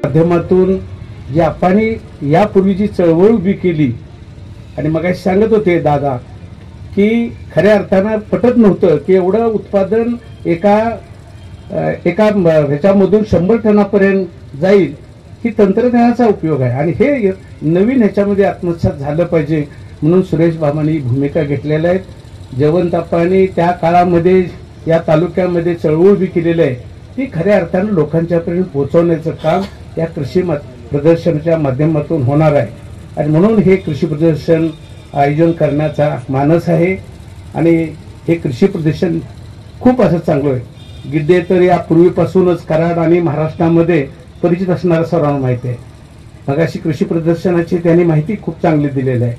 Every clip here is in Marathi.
माध्यमातून जी आपण यापूर्वीची चळवळ उभी केली आणि मग सांगत होते दादा की खऱ्या अर्थानं पटत नव्हतं की एवढं उत्पादन एका ह्याच्यामधून 100 टनापर्यंत जाईल ही तंत्रज्ञानाचा उपयोग आहे आणि हे नवीन ह्याच्यामध्ये आत्मसात झालं पाहिजे म्हणून सुरेश बाबांनी भूमिका घेतलेल्या आहेत। जयवंतप्पांनी त्या काळामध्ये या तालुक्यामध्ये चळवळ उभी केलेली आहे ती खऱ्या अर्थानं लोकांच्यापर्यंत पोहोचवण्याचं काम या कृषी प्रदर्शनाच्या माध्यमातून होणार आहे आणि म्हणून हे कृषी प्रदर्शन आयोजन करण्याचा मानस आहे आणि हे कृषी प्रदर्शन खूप असं चांगलं आहे। गिड्डे तर यापूर्वीपासूनच कराड आणि महाराष्ट्रामध्ये परिचित असणारा सर्वांना माहिती आहे। मग अशी कृषी प्रदर्शनाची त्यांनी माहिती खूप चांगली दिलेली आहे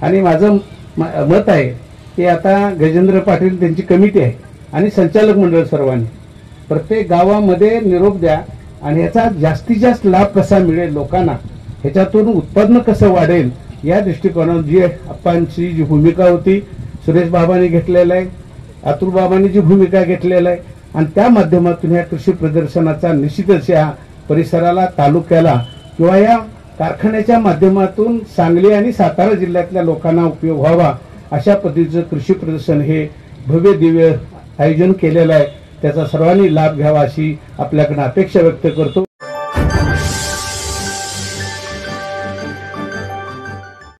आणि माझं मत आहे की आता गजेंद्र पाटील त्यांची कमिटी आहे आणि संचालक मंडळ सर्वांनी प्रत्येक गावामध्ये निरोप द्या आणि याचा जास्तीत जास्त लाभ कसा मिळेल लोकांना, ह्याच्यातून उत्पन्न कसं वाढेल या दृष्टिकोनातून जी आप्पांची जी भूमिका होती सुरेश बाबांनी घेतलेला आहे, अतुल बाबांनी जी भूमिका घेतलेला आहे आणि त्या माध्यमातून या कृषी प्रदर्शनाचा निश्चितच या परिसराला तालुक्याला किंवा या कारखान्याच्या माध्यमातून सांगली आणि सातारा जिल्ह्यातल्या लोकांना उपयोग व्हावा अशा पद्धतीचं कृषी प्रदर्शन हे भव्य दिव्य आयोजन केलेलं आहे। त्याचा सर्वांनी लाभ घ्यावा अशी आपल्याकडे अपेक्षा व्यक्त करतो।